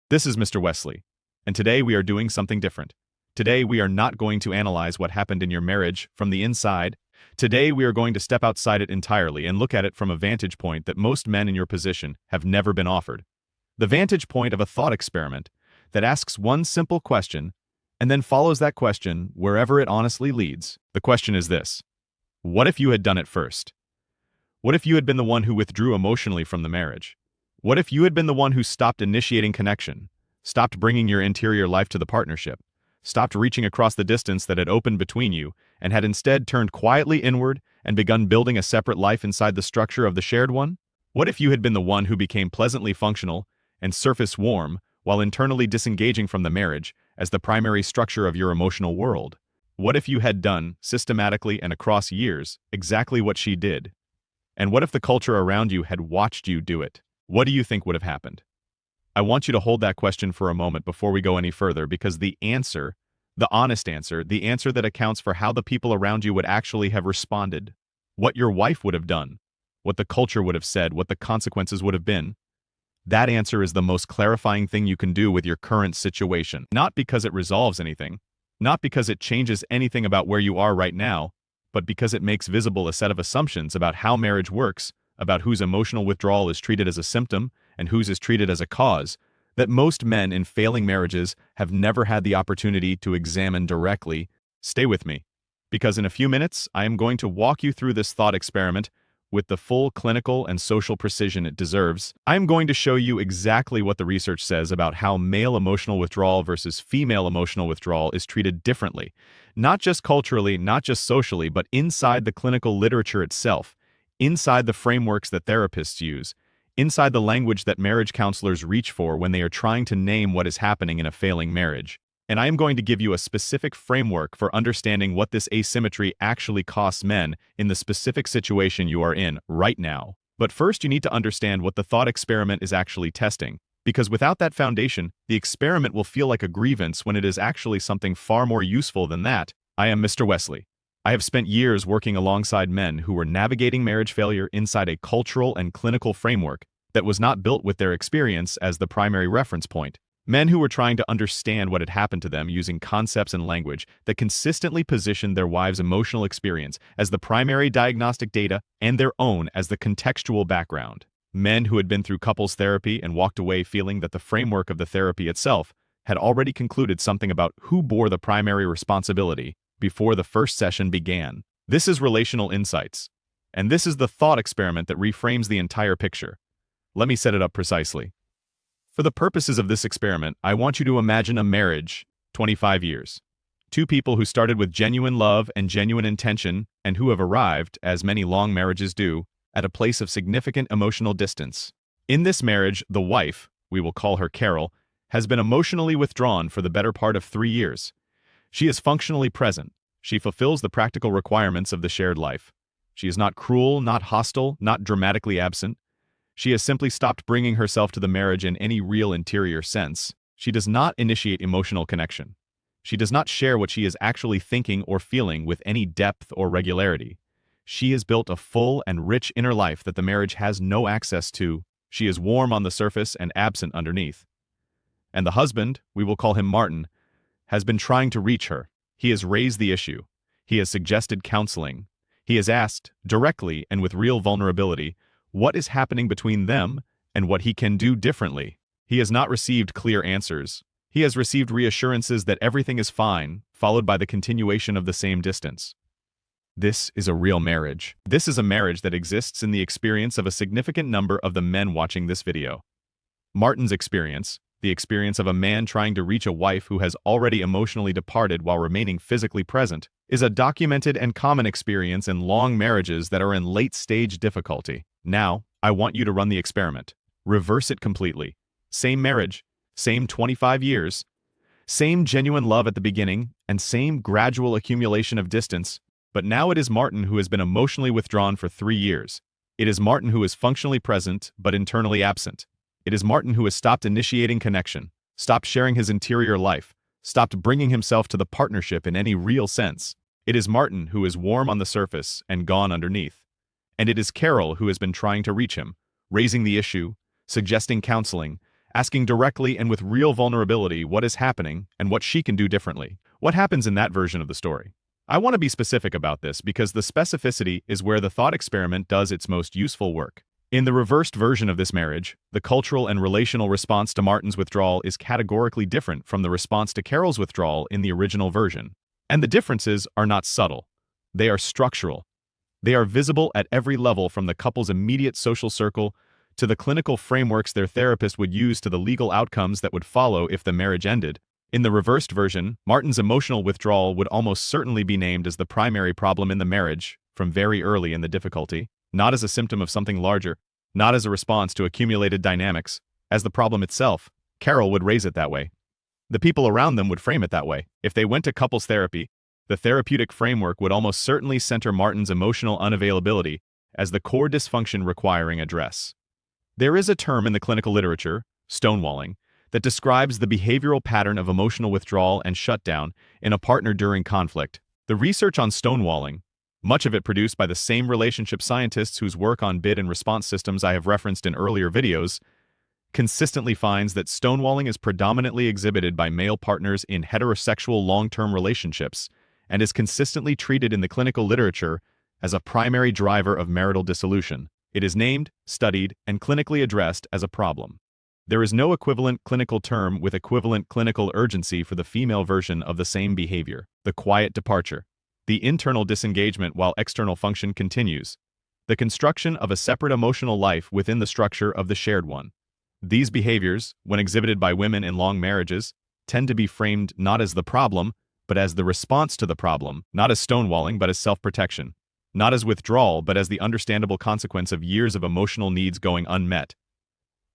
This is Mr. Wesley, and today we are doing something different. Today we are not going to analyze what happened in your marriage from the inside. Today we are going to step outside it entirely and look at it from a vantage point that most men in your position have never been offered. The vantage point of a thought experiment that asks one simple question and then follows that question wherever it honestly leads. The question is this: what if you had done it first? What if you had been the one who withdrew emotionally from the marriage? What if you had been the one who stopped initiating connection, stopped bringing your interior life to the partnership, stopped reaching across the distance that had opened between you, and had instead turned quietly inward and begun building a separate life inside the structure of the shared one? What if you had been the one who became pleasantly functional and surface warm while internally disengaging from the marriage as the primary structure of your emotional world? What if you had done, systematically and across years, exactly what she did? And what if the culture around you had watched you do it? What do you think would have happened? I want you to hold that question for a moment before we go any further, because the answer, the honest answer, the answer that accounts for how the people around you would actually have responded, what your wife would have done, what the culture would have said, what the consequences would have been, that answer is the most clarifying thing you can do with your current situation. Not because it resolves anything, not because it changes anything about where you are right now, but because it makes visible a set of assumptions about how marriage works, about whose emotional withdrawal is treated as a symptom and whose is treated as a cause, that most men in failing marriages have never had the opportunity to examine directly. Stay with me, because in a few minutes, I am going to walk you through this thought experiment with the full clinical and social precision it deserves. I am going to show you exactly what the research says about how male emotional withdrawal versus female emotional withdrawal is treated differently, not just culturally, not just socially, but inside the clinical literature itself, inside the frameworks that therapists use, inside the language that marriage counselors reach for when they are trying to name what is happening in a failing marriage. And I am going to give you a specific framework for understanding what this asymmetry actually costs men in the specific situation you are in right now. But first, you need to understand what the thought experiment is actually testing, because without that foundation, the experiment will feel like a grievance when it is actually something far more useful than that. I am Mr. Wesley. I have spent years working alongside men who were navigating marriage failure inside a cultural and clinical framework that was not built with their experience as the primary reference point. Men who were trying to understand what had happened to them using concepts and language that consistently positioned their wives' emotional experience as the primary diagnostic data and their own as the contextual background. Men who had been through couples therapy and walked away feeling that the framework of the therapy itself had already concluded something about who bore the primary responsibility before the first session began. This is Relational Insights, and this is the thought experiment that reframes the entire picture. Let me set it up precisely. For the purposes of this experiment, I want you to imagine a marriage, 25 years. Two people who started with genuine love and genuine intention and who have arrived, as many long marriages do, at a place of significant emotional distance. In this marriage, the wife, we will call her Carol, has been emotionally withdrawn for the better part of 3 years. She is functionally present. She fulfills the practical requirements of the shared life. She is not cruel, not hostile, not dramatically absent. She has simply stopped bringing herself to the marriage in any real interior sense. She does not initiate emotional connection. She does not share what she is actually thinking or feeling with any depth or regularity. She has built a full and rich inner life that the marriage has no access to. She is warm on the surface and absent underneath. And the husband, we will call him Martin, has been trying to reach her. He has raised the issue. He has suggested counseling. He has asked, directly and with real vulnerability, what is happening between them and what he can do differently. He has not received clear answers. He has received reassurances that everything is fine, followed by the continuation of the same distance. This is a real marriage. This is a marriage that exists in the experience of a significant number of the men watching this video. Martin's experience, the experience of a man trying to reach a wife who has already emotionally departed while remaining physically present, is a documented and common experience in long marriages that are in late-stage difficulty. Now, I want you to run the experiment. Reverse it completely. Same marriage, same 25 years, same genuine love at the beginning, and same gradual accumulation of distance, but now it is Martin who has been emotionally withdrawn for 3 years. It is Martin who is functionally present, but internally absent. It is Martin who has stopped initiating connection, stopped sharing his interior life, stopped bringing himself to the partnership in any real sense. It is Martin who is warm on the surface and gone underneath. And it is Carol who has been trying to reach him, raising the issue, suggesting counseling, asking directly and with real vulnerability what is happening and what she can do differently. What happens in that version of the story? I want to be specific about this because the specificity is where the thought experiment does its most useful work. In the reversed version of this marriage, the cultural and relational response to Martin's withdrawal is categorically different from the response to Carol's withdrawal in the original version. And the differences are not subtle. They are structural. They are visible at every level, from the couple's immediate social circle to the clinical frameworks their therapist would use to the legal outcomes that would follow if the marriage ended. In the reversed version, Martin's emotional withdrawal would almost certainly be named as the primary problem in the marriage from very early in the difficulty, not as a symptom of something larger, not as a response to accumulated dynamics, as the problem itself. Carol would raise it that way. The people around them would frame it that way. If they went to couples therapy, the therapeutic framework would almost certainly center Martin's emotional unavailability as the core dysfunction requiring address. There is a term in the clinical literature, stonewalling, that describes the behavioral pattern of emotional withdrawal and shutdown in a partner during conflict. The research on stonewalling, much of it produced by the same relationship scientists whose work on bid and response systems I have referenced in earlier videos, consistently finds that stonewalling is predominantly exhibited by male partners in heterosexual long-term relationships and is consistently treated in the clinical literature as a primary driver of marital dissolution. It is named, studied, and clinically addressed as a problem. There is no equivalent clinical term with equivalent clinical urgency for the female version of the same behavior: the quiet departure, the internal disengagement while external function continues, the construction of a separate emotional life within the structure of the shared one. These behaviors, when exhibited by women in long marriages, tend to be framed not as the problem, but as the response to the problem, not as stonewalling, but as self-protection, not as withdrawal, but as the understandable consequence of years of emotional needs going unmet.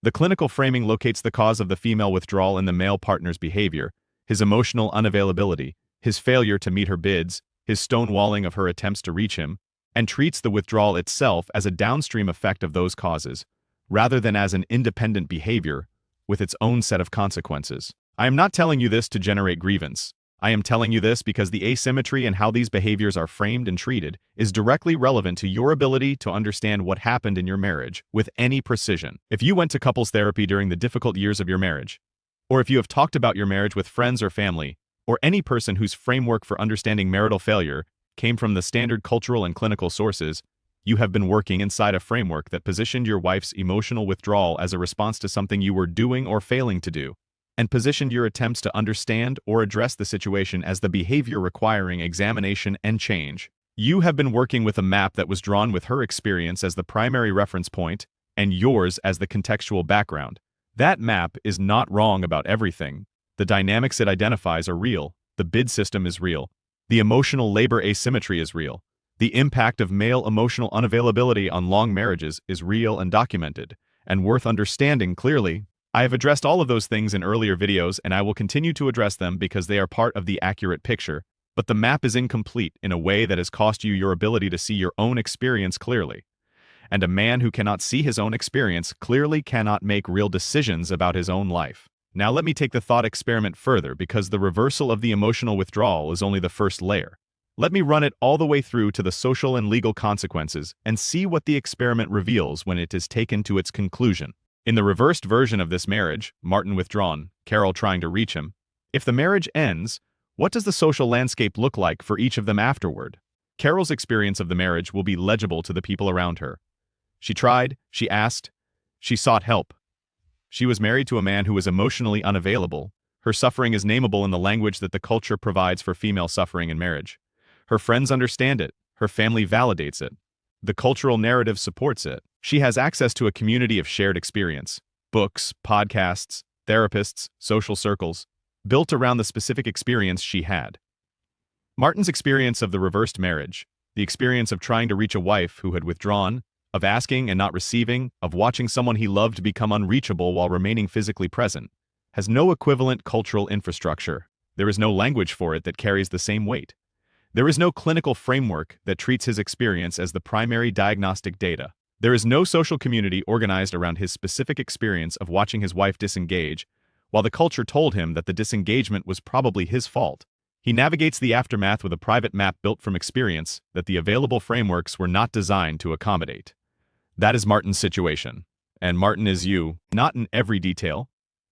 The clinical framing locates the cause of the female withdrawal in the male partner's behavior, his emotional unavailability, his failure to meet her bids, his stonewalling of her attempts to reach him, and treats the withdrawal itself as a downstream effect of those causes, rather than as an independent behavior with its own set of consequences. I am not telling you this to generate grievance. I am telling you this because the asymmetry in how these behaviors are framed and treated is directly relevant to your ability to understand what happened in your marriage with any precision. If you went to couples therapy during the difficult years of your marriage, or if you have talked about your marriage with friends or family, or any person whose framework for understanding marital failure came from the standard cultural and clinical sources, you have been working inside a framework that positioned your wife's emotional withdrawal as a response to something you were doing or failing to do, and positioned your attempts to understand or address the situation as the behavior requiring examination and change. You have been working with a map that was drawn with her experience as the primary reference point and yours as the contextual background. That map is not wrong about everything. The dynamics it identifies are real. The bid system is real. The emotional labor asymmetry is real. The impact of male emotional unavailability on long marriages is real and documented, and worth understanding clearly. I have addressed all of those things in earlier videos, and I will continue to address them because they are part of the accurate picture, but the map is incomplete in a way that has cost you your ability to see your own experience clearly. And a man who cannot see his own experience clearly cannot make real decisions about his own life. Now let me take the thought experiment further, because the reversal of the emotional withdrawal is only the first layer. Let me run it all the way through to the social and legal consequences and see what the experiment reveals when it is taken to its conclusion. In the reversed version of this marriage, Martin withdrawn, Carol trying to reach him, if the marriage ends, what does the social landscape look like for each of them afterward? Carol's experience of the marriage will be legible to the people around her. She tried, she asked, she sought help. She was married to a man who was emotionally unavailable. Her suffering is nameable in the language that the culture provides for female suffering in marriage. Her friends understand it. Her family validates it. The cultural narrative supports it. She has access to a community of shared experience, books, podcasts, therapists, social circles, built around the specific experience she had. Martin's experience of the reversed marriage, the experience of trying to reach a wife who had withdrawn, of asking and not receiving, of watching someone he loved become unreachable while remaining physically present, has no equivalent cultural infrastructure. There is no language for it that carries the same weight. There is no clinical framework that treats his experience as the primary diagnostic data. There is no social community organized around his specific experience of watching his wife disengage, while the culture told him that the disengagement was probably his fault. He navigates the aftermath with a private map built from experience that the available frameworks were not designed to accommodate. That is Martin's situation. And Martin is you, not in every detail,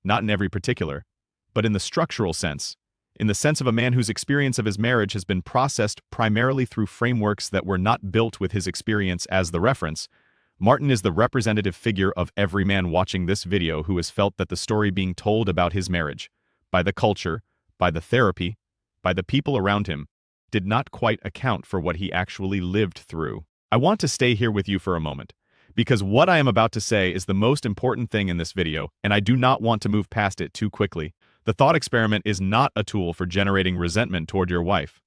not in every particular, but in the structural sense, in the sense of a man whose experience of his marriage has been processed primarily through frameworks that were not built with his experience as the reference. Martin is the representative figure of every man watching this video who has felt that the story being told about his marriage, by the culture, by the therapy, by the people around him, did not quite account for what he actually lived through. I want to stay here with you for a moment, because what I am about to say is the most important thing in this video, and I do not want to move past it too quickly. The thought experiment is not a tool for generating resentment toward your wife.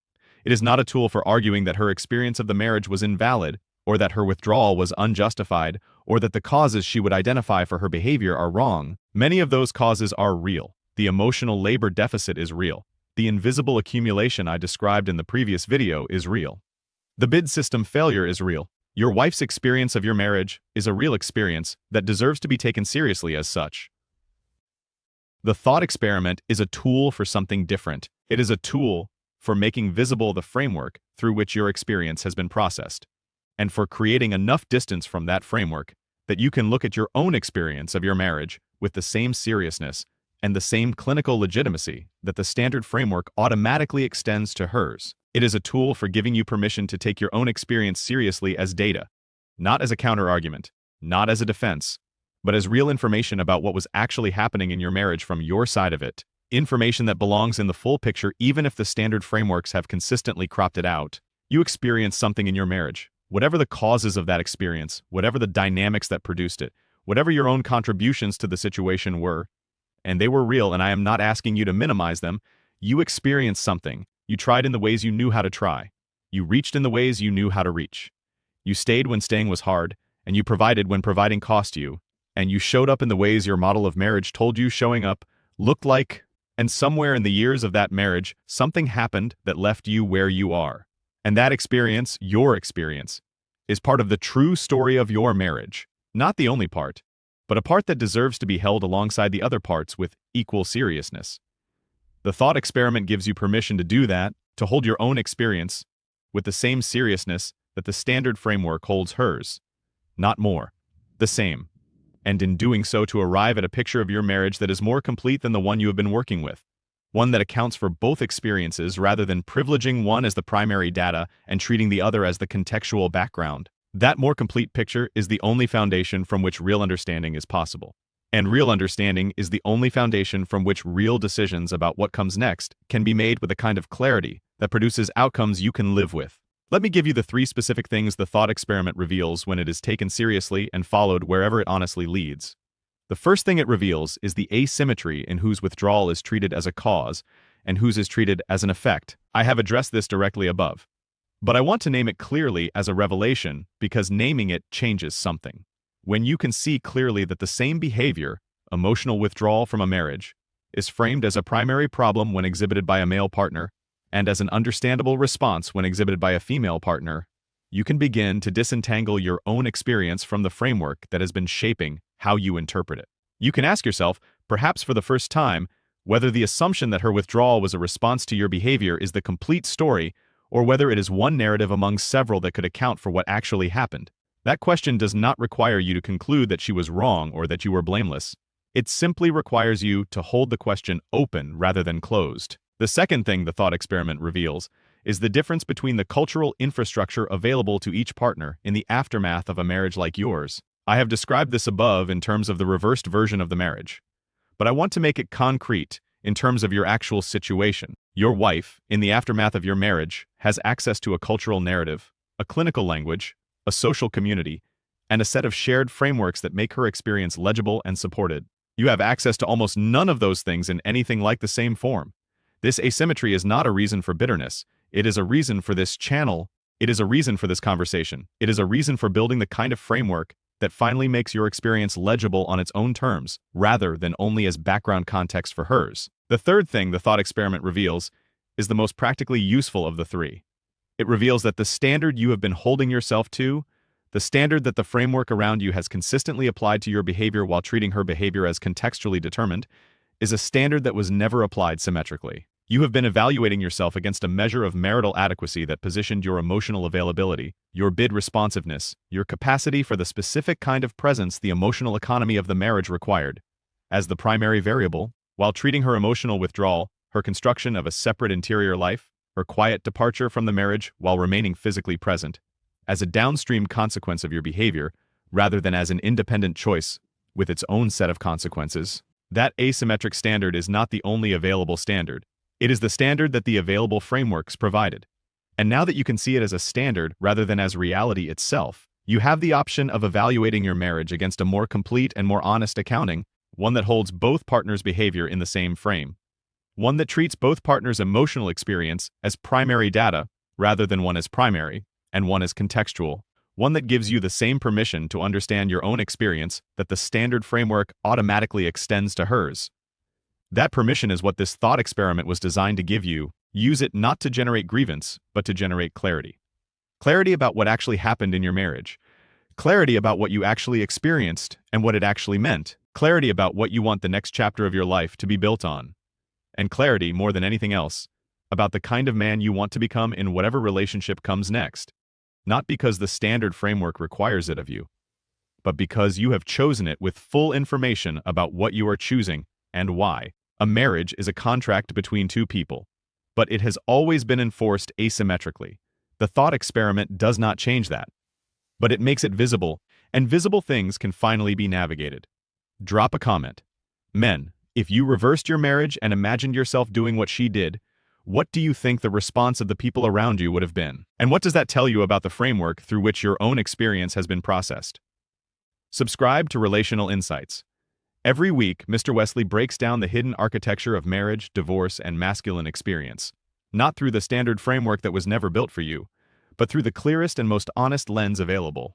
It is not a tool for arguing that her experience of the marriage was invalid, or that her withdrawal was unjustified, or that the causes she would identify for her behavior are wrong. Many of those causes are real. The emotional labor deficit is real. The invisible accumulation I described in the previous video is real. The bid system failure is real. Your wife's experience of your marriage is a real experience that deserves to be taken seriously as such. The thought experiment is a tool for something different. It is a tool for making visible the framework through which your experience has been processed, and for creating enough distance from that framework that you can look at your own experience of your marriage with the same seriousness and the same clinical legitimacy that the standard framework automatically extends to hers. It is a tool for giving you permission to take your own experience seriously as data, not as a counter-argument, not as a defense, but as real information about what was actually happening in your marriage from your side of it. Information that belongs in the full picture even if the standard frameworks have consistently cropped it out. You experienced something in your marriage. Whatever the causes of that experience, whatever the dynamics that produced it, whatever your own contributions to the situation were, and they were real, and I am not asking you to minimize them, you experienced something. You tried in the ways you knew how to try. You reached in the ways you knew how to reach. You stayed when staying was hard, and you provided when providing cost you, and you showed up in the ways your model of marriage told you showing up looked like, and somewhere in the years of that marriage, something happened that left you where you are. And that experience, your experience, is part of the true story of your marriage. Not the only part, but a part that deserves to be held alongside the other parts with equal seriousness. The thought experiment gives you permission to do that, to hold your own experience with the same seriousness that the standard framework holds hers. Not more. The same. And in doing so to arrive at a picture of your marriage that is more complete than the one you have been working with. One that accounts for both experiences rather than privileging one as the primary data and treating the other as the contextual background. That more complete picture is the only foundation from which real understanding is possible. And real understanding is the only foundation from which real decisions about what comes next can be made with a kind of clarity that produces outcomes you can live with. Let me give you the 3 specific things the thought experiment reveals when it is taken seriously and followed wherever it honestly leads. The first thing it reveals is the asymmetry in whose withdrawal is treated as a cause and whose is treated as an effect. I have addressed this directly above, but I want to name it clearly as a revelation because naming it changes something. When you can see clearly that the same behavior, emotional withdrawal from a marriage, is framed as a primary problem when exhibited by a male partner and as an understandable response when exhibited by a female partner, you can begin to disentangle your own experience from the framework that has been shaping how you interpret it. You can ask yourself, perhaps for the first time, whether the assumption that her withdrawal was a response to your behavior is the complete story, or whether it is one narrative among several that could account for what actually happened. That question does not require you to conclude that she was wrong or that you were blameless. It simply requires you to hold the question open rather than closed. The second thing the thought experiment reveals is the difference between the cultural infrastructure available to each partner in the aftermath of a marriage like yours. I have described this above in terms of the reversed version of the marriage, but I want to make it concrete in terms of your actual situation. Your wife, in the aftermath of your marriage, has access to a cultural narrative, a clinical language, a social community, and a set of shared frameworks that make her experience legible and supported. You have access to almost none of those things in anything like the same form. This asymmetry is not a reason for bitterness. It is a reason for this channel. It is a reason for this conversation. It is a reason for building the kind of framework that finally makes your experience legible on its own terms, rather than only as background context for hers. The third thing the thought experiment reveals is the most practically useful of the 3. It reveals that the standard you have been holding yourself to, the standard that the framework around you has consistently applied to your behavior while treating her behavior as contextually determined, is a standard that was never applied symmetrically. You have been evaluating yourself against a measure of marital adequacy that positioned your emotional availability, your bid responsiveness, your capacity for the specific kind of presence the emotional economy of the marriage required, as the primary variable, while treating her emotional withdrawal, her construction of a separate interior life, her quiet departure from the marriage while remaining physically present, as a downstream consequence of your behavior, rather than as an independent choice with its own set of consequences. That asymmetric standard is not the only available standard. It is the standard that the available frameworks provided. And now that you can see it as a standard rather than as reality itself, you have the option of evaluating your marriage against a more complete and more honest accounting, one that holds both partners' behavior in the same frame. One that treats both partners' emotional experience as primary data rather than one as primary, and one as contextual. One that gives you the same permission to understand your own experience that the standard framework automatically extends to hers. That permission is what this thought experiment was designed to give you. Use it not to generate grievance, but to generate clarity. Clarity about what actually happened in your marriage. Clarity about what you actually experienced and what it actually meant. Clarity about what you want the next chapter of your life to be built on. And clarity, more than anything else, about the kind of man you want to become in whatever relationship comes next. Not because the standard framework requires it of you, but because you have chosen it with full information about what you are choosing and why. A marriage is a contract between two people, but it has always been enforced asymmetrically. The thought experiment does not change that, but it makes it visible, and visible things can finally be navigated. Drop a comment. Men, if you reversed your marriage and imagined yourself doing what she did, what do you think the response of the people around you would have been? And what does that tell you about the framework through which your own experience has been processed? Subscribe to Relational Insights. Every week, Mr. Wesley breaks down the hidden architecture of marriage, divorce, and masculine experience, not through the standard framework that was never built for you, but through the clearest and most honest lens available.